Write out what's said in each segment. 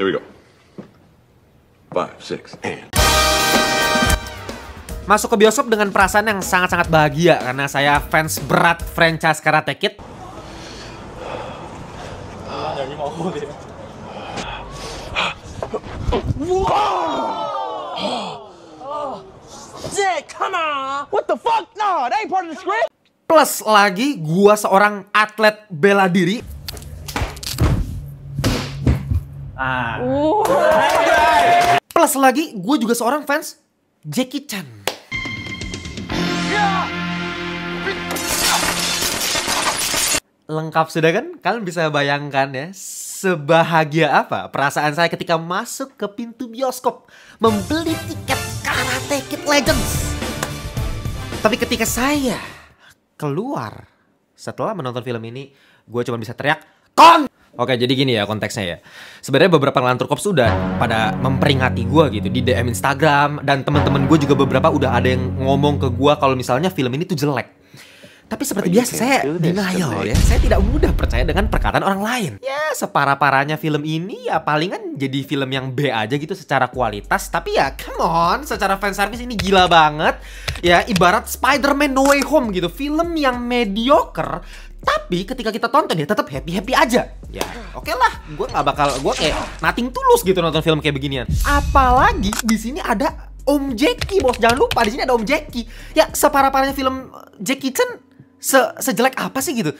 Here we go. 5, 6, and... Masuk ke bioskop dengan perasaan yang sangat-sangat bahagia karena saya fans berat franchise Karate Kid. Jack, come on! What the fuck? No, that ain't part of the script. Plus lagi gua seorang atlet bela diri. Plus lagi gue juga seorang fans Jackie Chan. Lengkap sudah kan? Kalian bisa bayangkan ya, sebahagia apa perasaan saya ketika masuk ke pintu bioskop membeli tiket Karate Kid Legends. Tapi ketika saya keluar setelah menonton film ini, gue cuma bisa teriak, "Kon!" Oke, jadi gini ya konteksnya ya. Sebenarnya beberapa ngelantur cops sudah pada memperingati gue gitu di DM Instagram, dan teman-teman gue juga beberapa udah ada yang ngomong ke gue kalau misalnya film ini tuh jelek. Tapi seperti biasa saya denial ya. Saya tidak mudah percaya dengan perkataan orang lain. Ya separah-parahnya film ini ya palingan jadi film yang B aja gitu secara kualitas. Tapi ya come on, secara fanservice ini gila banget. Ya ibarat Spider-Man No Way Home gitu. Film yang mediocre, tapi ketika kita tonton ya tetap happy-happy aja. Ya oke lah, gue kayak nothing tulus gitu nonton film kayak beginian. Apalagi di sini ada Om Jackie, bos. Jangan lupa di sini ada Om Jackie. Ya separah-parahnya film Jackie Chan, sejelek apa sih gitu.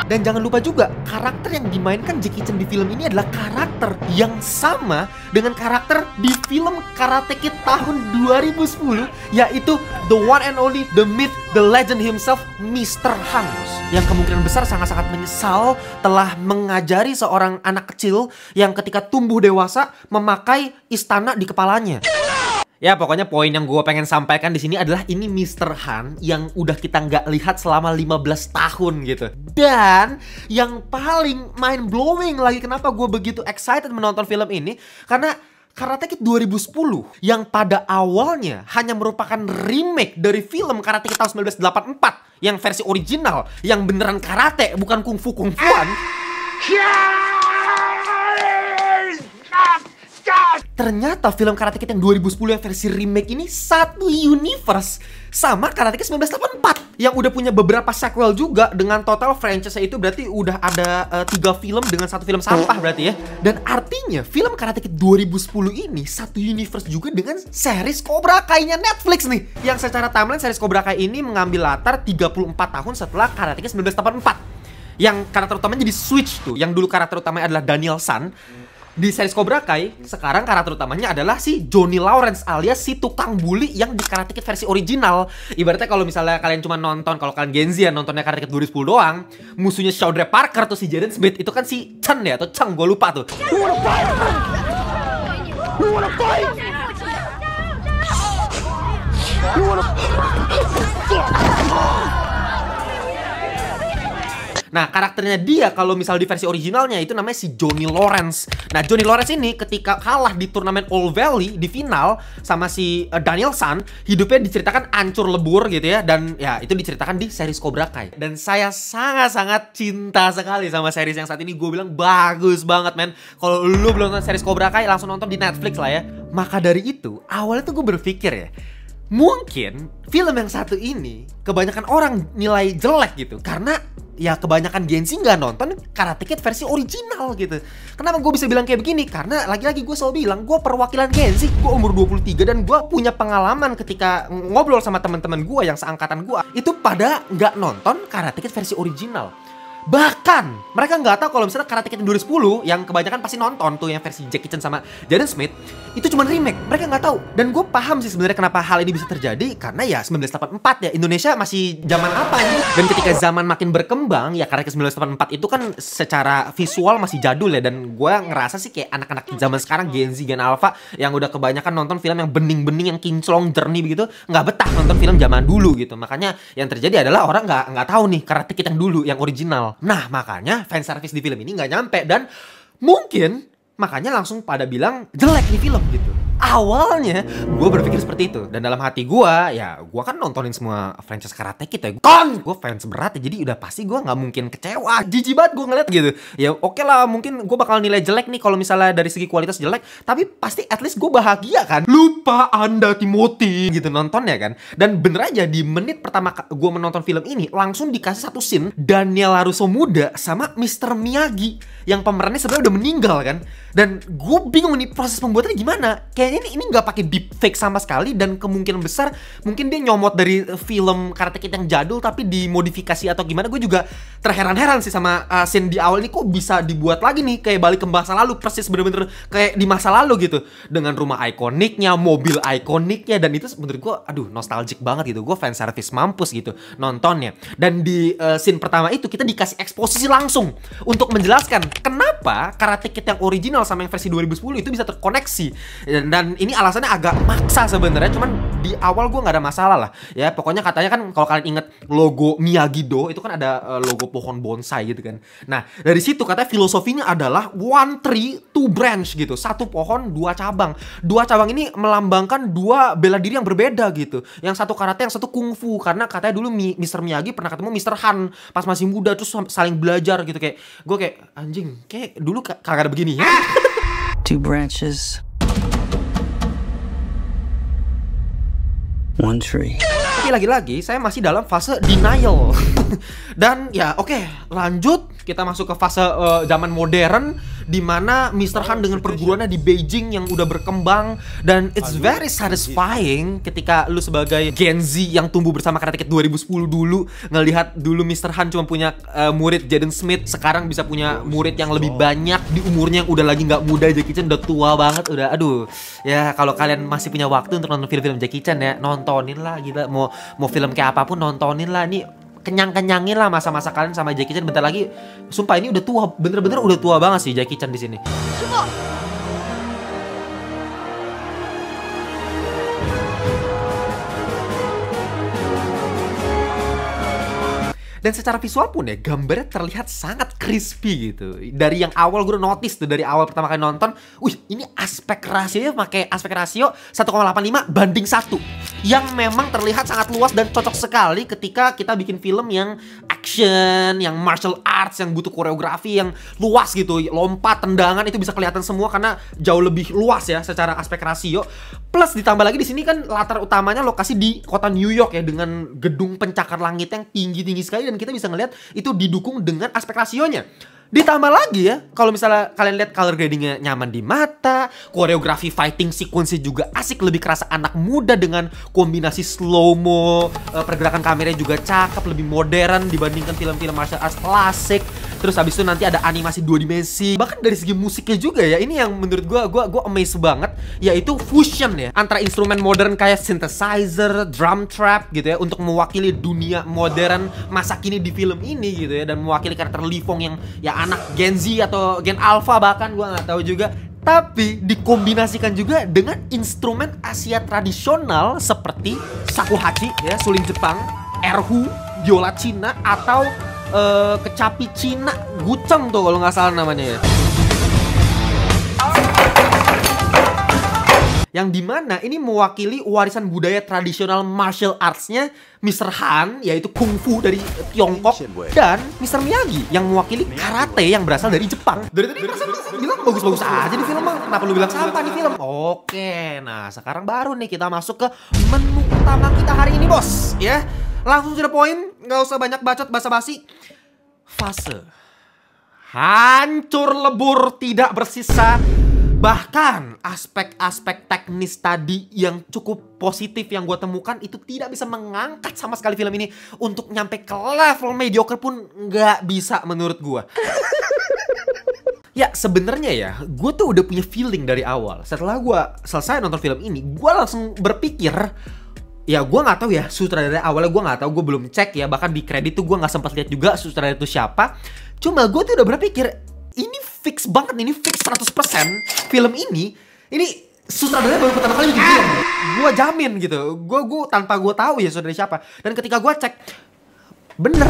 Dan jangan lupa juga, karakter yang dimainkan Jackie Chan di film ini adalah karakter yang sama dengan karakter di film Karate Kid tahun 2010, yaitu the one and only, the myth, the legend himself, Mr. Han, yang kemungkinan besar sangat-sangat menyesal telah mengajari seorang anak kecil yang ketika tumbuh dewasa memakai istana di kepalanya. Ya pokoknya poin yang gue pengen sampaikan di sini adalah ini Mr. Han yang udah kita nggak lihat selama 15 tahun gitu. Dan yang paling mind blowing lagi, kenapa gue begitu excited menonton film ini, karena Karate Kid 2010 yang pada awalnya hanya merupakan remake dari film Karate Kid tahun 1984 yang versi original, yang beneran karate bukan kungfu-kungfuan. Ternyata film Karate Kid yang 2010 yang versi remake ini satu universe sama Karate Kid 1984 yang udah punya beberapa sequel juga, dengan total franchise itu berarti udah ada 3 film dengan satu film sampah berarti ya. Dan artinya film Karate Kid 2010 ini satu universe juga dengan series Cobra Kai-nya Netflix nih, yang secara timeline series Cobra Kai ini mengambil latar 34 tahun setelah Karate Kid 1984, yang karakter utamanya jadi switch tuh. Yang dulu karakter utamanya adalah Daniel San. Di series Cobra Kai, sekarang karakter utamanya adalah si Johnny Lawrence alias si tukang bully yang di Karate Kid versi original. Ibaratnya kalau misalnya kalian cuma nonton, kalau kalian Gen Z ya nontonnya Karate Kid 2010 doang, musuhnya Shawn Parker tuh si Jaden Smith itu kan si Chen ya, atau Cheng, gue lupa tuh. You wanna fight? You wanna fight? You wanna... Nah karakternya dia kalau misal di versi originalnya itu namanya si Johnny Lawrence. Nah Johnny Lawrence ini ketika kalah di turnamen All Valley di final sama si Daniel San, hidupnya diceritakan hancur lebur gitu ya. Dan ya itu diceritakan di series Cobra Kai. Dan saya sangat-sangat cinta sekali sama series yang saat ini gue bilang bagus banget men. Kalau lu belum nonton series Cobra Kai langsung nonton di Netflix lah ya. Maka dari itu awalnya tuh gue berpikir ya, mungkin film yang satu ini kebanyakan orang nilai jelek gitu karena ya kebanyakan Gen Z nggak nonton Karate Kid versi original gitu. Kenapa gue bisa bilang kayak begini? Karena lagi-lagi gue selalu bilang gue perwakilan Gen Z. Gue umur 23 dan gue punya pengalaman ketika ngobrol sama teman-teman gue yang seangkatan gue, itu pada nggak nonton Karate Kid versi original. Bahkan mereka nggak tahu kalau misalnya Karate Kid 2010 yang kebanyakan pasti nonton tuh yang versi Jackie Chan sama Jaden Smith itu cuma remake. Mereka nggak tahu. Dan gue paham sih sebenarnya kenapa hal ini bisa terjadi, karena ya 1984 ya, Indonesia masih zaman apa ini? Dan ketika zaman makin berkembang ya, Karate Kid 1984 itu kan secara visual masih jadul ya. Dan gue ngerasa sih kayak anak-anak zaman sekarang Gen Z, Gen Alpha yang udah kebanyakan nonton film yang bening-bening, yang kinclong, jernih begitu, nggak betah nonton film zaman dulu gitu. Makanya yang terjadi adalah orang nggak tahu nih Karate Kid yang dulu, yang original. Nah makanya fanservice di film ini nggak nyampe, dan mungkin makanya langsung pada bilang jelek nih film gitu. Awalnya gue berpikir seperti itu, dan dalam hati gue, ya gue kan nontonin semua franchise Karate Kid ya, gue fans berat ya, jadi udah pasti gue nggak mungkin kecewa. Jijik banget gue ngeliat gitu. Ya oke lah, mungkin gue bakal nilai jelek nih kalau misalnya dari segi kualitas jelek, tapi pasti at least gue bahagia kan. Lupa Anda Timothy gitu nontonnya kan. Dan bener aja di menit pertama gue menonton film ini langsung dikasih satu scene Daniel LaRusso muda sama Mr. Miyagi yang pemerannya sebenarnya udah meninggal kan. Dan gue bingung nih proses pembuatannya gimana. Kayaknya ini nggak pakai deepfake sama sekali, dan kemungkinan besar mungkin dia nyomot dari film Karate Kid yang jadul tapi dimodifikasi atau gimana. Gue juga terheran-heran sih sama scene di awal ini, kok bisa dibuat lagi nih kayak balik ke masa lalu, persis bener-bener kayak di masa lalu gitu, dengan rumah ikoniknya, mobil ikoniknya, dan itu menurut gue aduh nostalgic banget gitu. Gue fan service mampus gitu nontonnya. Dan di scene pertama itu kita dikasih eksposisi langsung untuk menjelaskan kenapa Karate Kid yang original sama yang versi 2010 itu bisa terkoneksi. Dan ini alasannya agak maksa sebenarnya, cuman di awal gue nggak ada masalah lah ya. Pokoknya katanya kan kalau kalian inget logo Miyagi-Do itu kan ada logo pohon bonsai gitu kan. Nah dari situ katanya filosofinya adalah one tree two branch gitu, satu pohon dua cabang. Dua cabang ini melambangkan dua bela diri yang berbeda gitu, yang satu karate yang satu kungfu, karena katanya dulu Mr. Miyagi pernah ketemu Mr. Han pas masih muda terus saling belajar gitu. Kayak gue kayak anjing, kayak dulu kagak ada begini ya. Two branches, one tree. Tapi lagi-lagi saya masih dalam fase denial. Dan ya oke, lanjut kita masuk ke fase zaman modern, di mana Mr. Han dengan perguruannya di Beijing yang udah berkembang. Dan it's very satisfying ketika lu sebagai Gen Z yang tumbuh bersama Karate Kid 2010 dulu, ngelihat dulu Mr. Han cuma punya murid Jaden Smith, sekarang bisa punya murid yang lebih banyak di umurnya yang udah lagi nggak muda. Jackie Chan udah tua banget, udah aduh. Ya kalau kalian masih punya waktu untuk nonton film-film Jackie Chan ya, nontonin lah gila. Mau film kayak apapun nontonin lah. Ini kenyang-kenyangin lah masa-masa kalian sama Jackie Chan. Bentar lagi, sumpah ini udah tua, bener-bener udah tua banget sih Jackie Chan di sini. Dan secara visual pun ya, gambarnya terlihat sangat crispy gitu. Dari yang awal gue udah notice tuh, dari awal pertama kali nonton, wih ini aspek rasionya pakai aspek rasio 1,85 banding 1. Yang memang terlihat sangat luas dan cocok sekali ketika kita bikin film yang action, yang martial arts, yang butuh koreografi yang luas gitu. Lompat, tendangan itu bisa kelihatan semua karena jauh lebih luas ya secara aspek rasio. Plus ditambah lagi di sini kan latar utamanya lokasi di kota New York ya, dengan gedung pencakar langit yang tinggi-tinggi sekali, dan kita bisa ngeliat itu didukung dengan aspek rasionya. Ditambah lagi ya, kalau misalnya kalian lihat color gradingnya nyaman di mata, koreografi fighting sequence juga asik, lebih kerasa anak muda dengan kombinasi slow-mo, pergerakan kameranya juga cakep, lebih modern dibandingkan film-film martial arts klasik. Terus habis itu nanti ada animasi 2 dimensi. Bahkan dari segi musiknya juga ya, ini yang menurut gue amazed banget, yaitu fusion ya antara instrumen modern kayak synthesizer, drum trap gitu ya, untuk mewakili dunia modern masa kini di film ini gitu ya, dan mewakili karakter Li Fong yang ya anak Gen Z atau Gen Alpha bahkan gue nggak tahu juga. Tapi dikombinasikan juga dengan instrumen Asia tradisional seperti shakuhachi ya, suling Jepang, erhu, biola Cina, atau kecapi Cina, guceng tuh kalau nggak salah namanya ya. Yang dimana ini mewakili warisan budaya tradisional martial arts-nya Mr. Han, yaitu kungfu dari Tiongkok, dan Mr. Miyagi yang mewakili karate yang berasal dari Jepang. Dari tadi bilang bagus-bagus aja di film, kenapa lu bilang sampah di film? Oke, nah sekarang baru nih kita masuk ke menu utama kita hari ini bos ya. Langsung to the point, nggak usah banyak bacot basa-basi. Fase hancur lebur, tidak bersisa. Bahkan aspek-aspek teknis tadi yang cukup positif yang gue temukan itu tidak bisa mengangkat sama sekali film ini untuk nyampe ke level mediocre pun nggak bisa menurut gue. Ya sebenarnya ya, gue tuh udah punya feeling dari awal. Setelah gue selesai nonton film ini, gue langsung berpikir, ya gue nggak tahu ya sutradara awalnya, gue nggak tahu, gue belum cek ya, bahkan di kredit tuh gue nggak sempat lihat juga sutradara itu siapa. Cuma gue tuh udah berpikir, ini fix banget, ini fix 100% film ini sutradaranya baru pertama kali bikin film. Gue jamin gitu, gue tanpa gue tahu ya sutradara siapa. Dan ketika gue cek, bener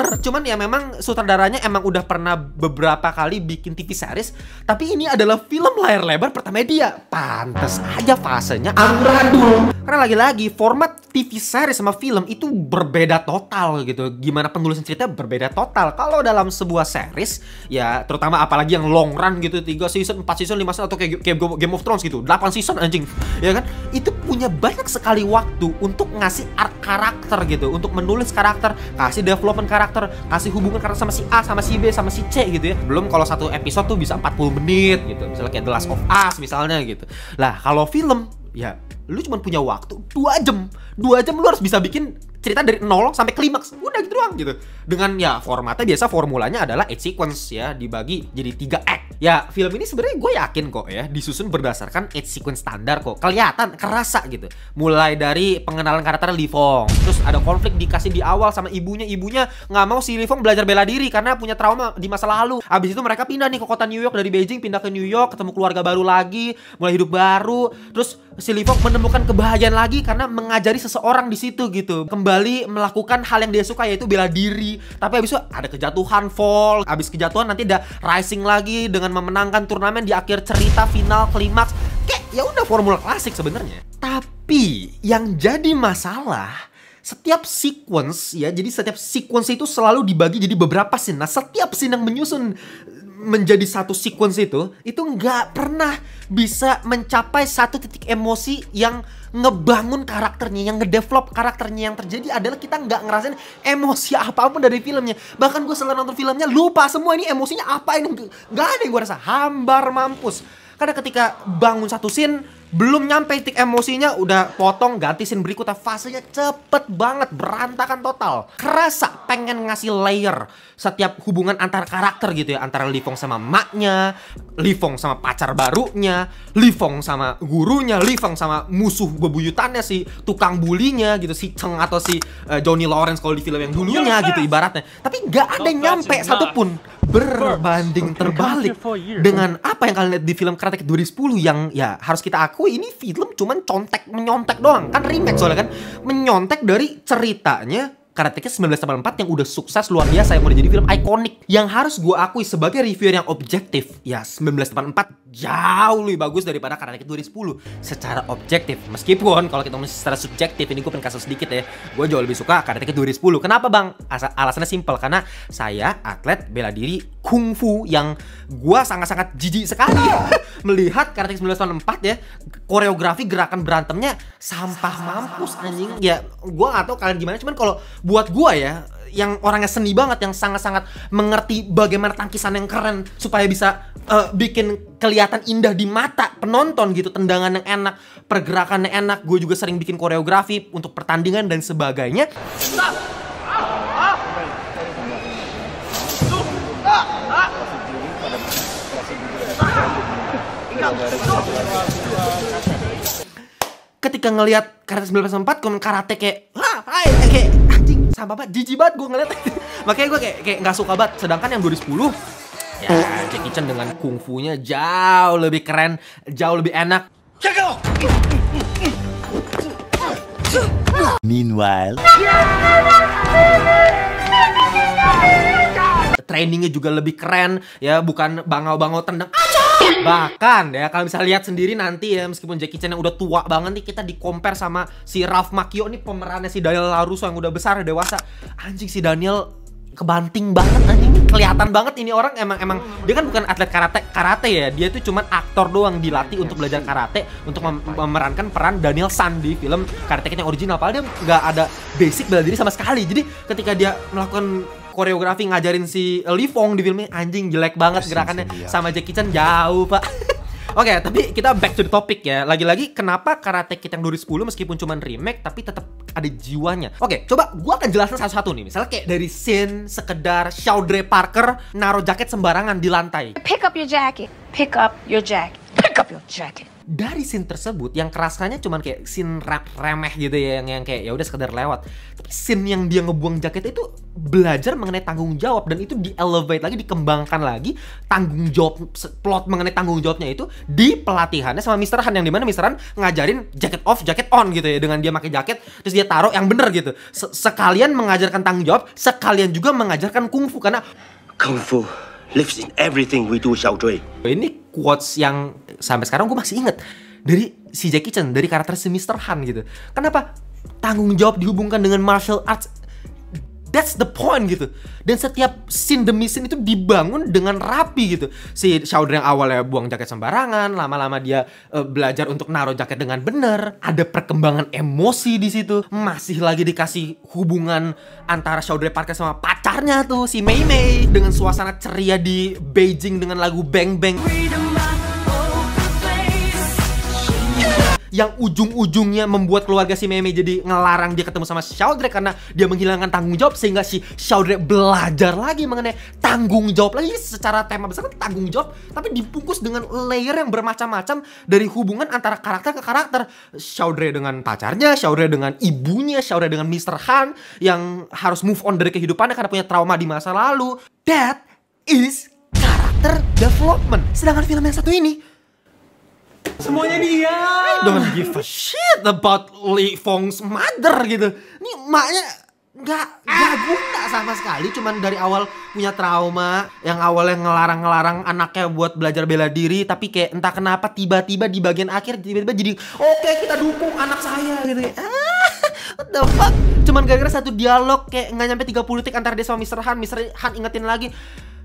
bener. Cuman ya memang sutradaranya emang udah pernah beberapa kali bikin TV series, tapi ini adalah film layar lebar pertama dia. Pantes aja fasenya amburadul. Karena lagi-lagi format TV series sama film itu berbeda total gitu. Gimana penulisan cerita berbeda total. Kalau dalam sebuah series ya, terutama apalagi yang long run gitu, 3 season, 4 season, 5 season, atau kayak Game of Thrones gitu, 8 season anjing, ya kan? Itu punya banyak sekali waktu untuk ngasih arc karakter gitu, untuk menulis karakter, kasih development karakter, kasih hubungan karakter sama si A, sama si B, sama si C gitu ya. Belum kalau satu episode tuh bisa 40 menit gitu, misalnya kayak The Last of Us misalnya gitu. Lah kalau film ya lu cuma punya waktu 2 jam. 2 jam lu harus bisa bikin cerita dari 0 sampai klimaks. Udah gitu doang gitu. Dengan ya formatnya biasa, formulanya adalah 8 sequence ya, dibagi jadi 3 act. Ya film ini sebenarnya gue yakin kok ya disusun berdasarkan 8 sequence standar kok. Kelihatan, kerasa gitu. Mulai dari pengenalan karakter Li Fong, terus ada konflik dikasih di awal sama ibunya. Ibunya nggak mau si Li Fong belajar bela diri karena punya trauma di masa lalu. Abis itu mereka pindah nih ke kota New York, dari Beijing pindah ke New York, ketemu keluarga baru lagi, mulai hidup baru. Terus si Li Fong menemukan kebahagiaan lagi karena mengajari seseorang di situ gitu. Kembali melakukan hal yang dia suka, yaitu bela diri. Tapi abis itu ada kejatuhan, fall. Abis kejatuhan nanti ada rising lagi dengan memenangkan turnamen di akhir cerita, final, klimaks. Kayak ya udah formula klasik sebenarnya. Tapi yang jadi masalah, setiap sequence ya, jadi setiap sequence itu selalu dibagi jadi beberapa scene. Nah, setiap scene yang menyusun menjadi satu sequence itu nggak pernah bisa mencapai satu titik emosi yang ngebangun karakternya, yang ngedevelop karakternya. Yang terjadi adalah kita nggak ngerasain emosi apapun dari filmnya. Bahkan gue setelah nonton filmnya lupa semua ini emosinya apa, ini nggak ada yang gue rasa, hambar mampus. Karena ketika bangun satu scene, belum nyampe titik emosinya udah potong, ganti scene berikutnya. Fasenya cepet banget, berantakan total. Kerasa pengen ngasih layer setiap hubungan antar karakter gitu ya, antara Li Fong sama maknya, Li Fong sama pacar barunya, Li Fong sama gurunya, Li Fong sama musuh bebuyutannya, si tukang bulinya gitu, si Cheng atau si Johnny Lawrence kalau di film yang dulunya gitu ibaratnya. Tapi nggak ada yang nyampe satupun berbanding terbalik dengan apa yang kalian lihat di film Karate Kid 2010 yang ya harus kita akui ini film cuman menyontek doang. Kan remake soalnya kan, menyontek dari ceritanya Karate Kid 1984 yang udah sukses luar biasa, yang udah jadi film ikonik. Yang harus gue akui sebagai reviewer yang objektif, ya 1984 jauh lebih bagus daripada Karate Kid 2010 secara objektif. Meskipun kalau kita ngomong secara subjektif, ini gue pengen kasih sedikit ya, gue jauh lebih suka Karate Kid 2010. Kenapa bang? Alasannya simpel, karena saya atlet bela diri kungfu yang gue sangat-sangat jijik sekali melihat Karate Kid 1984 ya, koreografi gerakan berantemnya sampah mampus anjing. Ya gue gak tahu kalian gimana, cuman kalau buat gue ya, yang orangnya seni banget, yang sangat-sangat mengerti bagaimana tangkisan yang keren supaya bisa bikin kelihatan indah di mata penonton gitu, tendangan yang enak, pergerakan yang enak. Gue juga sering bikin koreografi untuk pertandingan dan sebagainya. Ketika ngelihat Karate 1984 komen karate kayak kayak anjing sama banget, jijik banget gue ngeliat. Makanya gue kayak nggak suka banget. Sedangkan yang 2010 ya Jackie Chan dengan kungfunya jauh lebih keren, jauh lebih enak. Meanwhile, trainingnya juga lebih keren ya, bukan bangau-bangau tendang. Bahkan ya kalau misalnya lihat sendiri nanti ya, meskipun Jackie Chan yang udah tua banget nih, kita di-compare sama si Ralph Macchio nih, pemerannya si Daniel LaRusso yang udah besar, dewasa. Anjing, si Daniel kebanting banget anjing. Kelihatan banget ini orang emang dia kan bukan atlet karate ya. Dia tuh cuman aktor doang, dilatih untuk belajar karate untuk memerankan peran Daniel San di film Karate Kid yang original. Padahal dia nggak ada basic bela diri sama sekali. Jadi ketika dia melakukan koreografi ngajarin si Li Fong di filmnya, anjing jelek banget gerakannya, sama Jackie Chan jauh pak. Oke, tapi kita back to the topic ya. Lagi-lagi kenapa Karate Kid yang 2010 meskipun cuman remake tapi tetap ada jiwanya. Oke, coba gua akan jelasin satu-satu nih. Misalnya kayak dari scene sekedar Shaudre Parker naruh jaket sembarangan di lantai. Pick up your jacket. Pick up your jacket. Pick up your jacket. Dari scene tersebut yang kerasanya cuman kayak scene remeh gitu ya, yang kayak ya udah sekedar lewat. Tapi scene yang dia ngebuang jaketnya itu belajar mengenai tanggung jawab, dan itu di-elevate lagi, dikembangkan lagi tanggung jawab, plot mengenai tanggung jawabnya itu di pelatihannya sama Mr. Han, yang dimana Mr. Han ngajarin jacket off, jacket on gitu ya, dengan dia pakai jaket terus dia taruh yang bener gitu. Sekalian mengajarkan tanggung jawab, sekalian juga mengajarkan kungfu, karena Kung Fu lives in everything we do, Xiao Zui. ini quotes yang sampai sekarang gue masih inget dari si Jackie Chan, dari karakter si Mr. Han gitu. Kenapa tanggung jawab dihubungkan dengan martial arts? That's the point gitu. Dan setiap scene demi scene itu dibangun dengan rapi gitu. Si Xiao Zui yang awalnya buang jaket sembarangan, lama-lama dia belajar untuk naruh jaket dengan benar. Ada perkembangan emosi di situ. Masih lagi dikasih hubungan antara Xiao Zui Parker sama pacarnya tuh si Mei Mei, dengan suasana ceria di Beijing dengan lagu Bang Bang. Yang ujung-ujungnya membuat keluarga si Mei Mei jadi ngelarang dia ketemu sama Xiao Zui karena dia menghilangkan tanggung jawab, sehingga si Xiao Zui belajar lagi mengenai tanggung jawab lagi. Secara tema besar kan tanggung jawab, tapi dibungkus dengan layer yang bermacam-macam dari hubungan antara karakter ke karakter. Xiao Zui dengan pacarnya, Xiao Zui dengan ibunya, Xiao Zui dengan Mr. Han yang harus move on dari kehidupannya karena punya trauma di masa lalu. That is character development. Sedangkan film yang satu ini semuanya dia. I don't give a shit about Li Feng's mother gitu. Ini maknya nggak guna sama sekali. Cuman dari awal punya trauma, yang awalnya ngelarang anaknya buat belajar bela diri, tapi kayak entah kenapa tiba-tiba di bagian akhir tiba-tiba jadi oke, kita dukung anak saya gitu. What the fuck? Cuman gara-gara satu dialog kayak nggak nyampe 30 detik antara dia sama Mr. Han. Mr. Han ingetin lagi.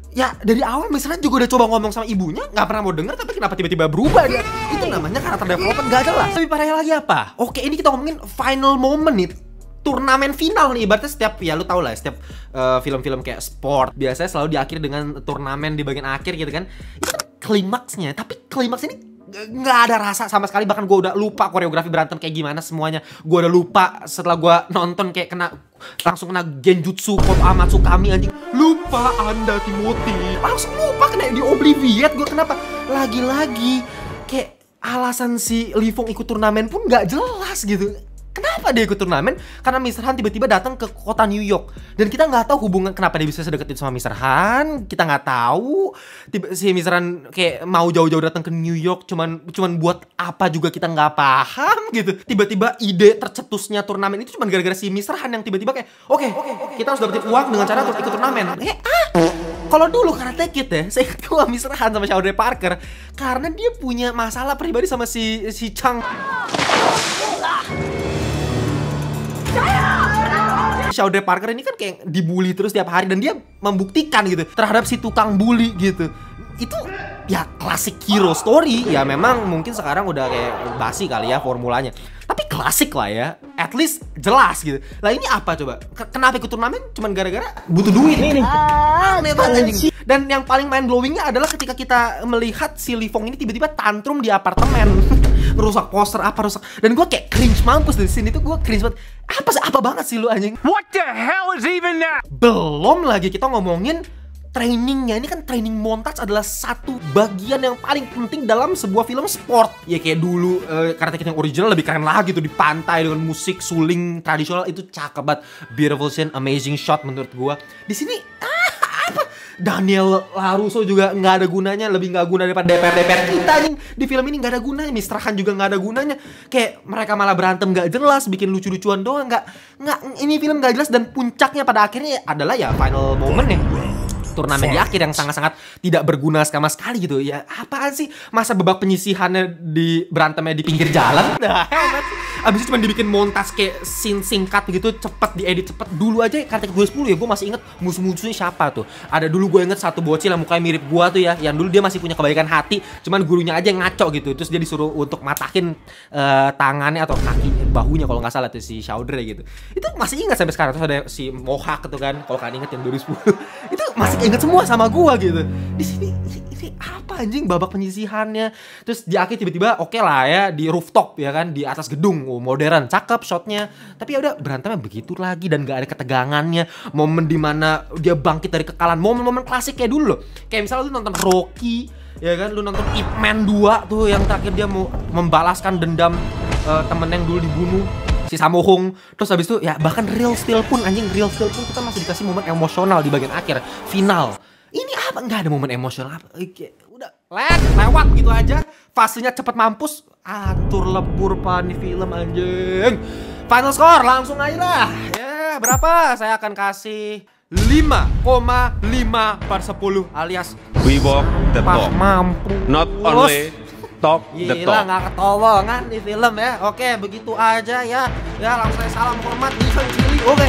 Ya dari awal misalnya juga udah coba ngomong sama ibunya, nggak pernah mau denger, tapi kenapa tiba-tiba berubah dia? Itu namanya karakter development gak jelas. Lebih parahnya lagi apa? Oke, ini kita ngomongin final moment nih, turnamen final nih. Ibaratnya setiap, ya lu tau lah, setiap film-film kayak sport biasanya selalu diakhiri dengan turnamen di bagian akhir gitu kan. Itu kan klimaksnya, tapi klimaks ini nggak ada rasa sama sekali. Bahkan gue udah lupa koreografi berantem kayak gimana semuanya. Gue udah lupa setelah gue nonton, kayak langsung kena genjutsu Koto Amatsukami anjing. Lupa Anda Timothy, langsung lupa, kena di obliviate gue. Kenapa? Lagi-lagi kayak alasan si Li Feng ikut turnamen pun nggak jelas gitu. Kenapa dia ikut turnamen? Karena Mr. Han tiba-tiba datang ke kota New York, dan kita nggak tahu hubungan kenapa dia bisa sedekat itu sama Mr. Han. Kita nggak tahu. Si Mr. Han kayak mau jauh-jauh datang ke New York, cuman buat apa juga kita nggak paham gitu. Tiba-tiba ide tercetusnya turnamen itu cuman gara-gara si Mr. Han yang tiba-tiba kayak oke, kita harus dapetin uang dengan cara ikut turnamen. Kalau dulu Karate Kid ya, saya ingat gua Mr. Han sama Xiao Zui Parker karena dia punya masalah pribadi sama si Chang. Xiao Zui Parker ini kan kayak dibully terus tiap hari, dan dia membuktikan gitu terhadap si tukang bully gitu. Itu ya klasik hero story. Ya memang mungkin sekarang udah kayak basi kali ya formulanya, tapi klasik lah ya, at least jelas gitu. Lah ini apa coba? Kenapa ikut turnamen? Cuman gara-gara butuh duit nih. Aneh banget anjing. Dan yang paling mind blowingnya adalah ketika kita melihat si Li Feng ini tiba-tiba tantrum di apartemen. Ngerusak poster apa rusak. Dan gue kayak cringe mampus dari sini tuh, gue cringe banget. Apa banget sih lu anjing? What the hell is even that? Belum lagi kita ngomongin trainingnya. Ini kan training montage adalah satu bagian yang paling penting dalam sebuah film sport. Ya kayak dulu Karate Kid yang original lebih keren lagi tuh, di pantai dengan musik suling tradisional, itu cakep banget. Beautiful scene, amazing shot menurut gua. Di sini Daniel LaRusso juga nggak ada gunanya, lebih nggak guna daripada DPR kita nih. Di film ini nggak ada gunanya. Mr. Han juga nggak ada gunanya. Kayak mereka malah berantem nggak jelas, bikin lucu-lucuan doang. Nggak. Ini film nggak jelas, dan puncaknya pada akhirnya adalah ya final moment ya. Turnamen di akhir yang sangat-sangat tidak berguna sama sekali gitu. Ya apaan sih? Masa babak penyisihannya di berantemnya di pinggir jalan? Nah, abis itu cuma dibikin montas kayak scene singkat gitu, cepet diedit cepet. Dulu aja Karate Kid 2010 ya, gue masih inget musuh-musuhnya siapa tuh. Ada dulu gue inget satu bocil yang mukanya mirip gue tuh ya, yang dulu dia masih punya kebaikan hati, cuman gurunya aja yang ngaco gitu. Terus dia disuruh untuk matahin tangannya atau kaki, bahunya kalau nggak salah tuh si Xiao Zui gitu. Itu masih ingat sampai sekarang. Terus ada si Mohawk gitu kan, kalau kalian inget yang 2010 itu masih inget semua sama gua gitu. Di sini ini apa anjing babak penyisihannya. Terus di akhir tiba-tiba oke lah ya di rooftop ya kan, di atas gedung, modern, cakep shotnya. Tapi ya udah berantemnya begitu lagi dan gak ada ketegangannya. Momen dimana dia bangkit dari kekalahan, momen-momen klasik kayak dulu loh. Kayak misalnya lu nonton Rocky, ya kan, lu nonton Ip Man 2 tuh yang terakhir dia mau membalaskan dendam temen yang dulu dibunuh, si Sammo Hung. Terus habis itu ya bahkan Real Steel pun, anjing, Real Steel pun kita masih dikasih momen emosional di bagian akhir final. Ini apa? Nggak ada momen emosional apa? Udah lewat gitu aja. Fasenya cepet mampus. Atur lebur pani film anjing. Final score langsung aja lah. Ya berapa? Saya akan kasih 5,5/10 alias We walk the talk. mampu. Not only talk the Gila talk. nggak ketolongan di film ya. Oke begitu aja ya. Ya langsung saya salam hormat. Nissan Chili. Oke.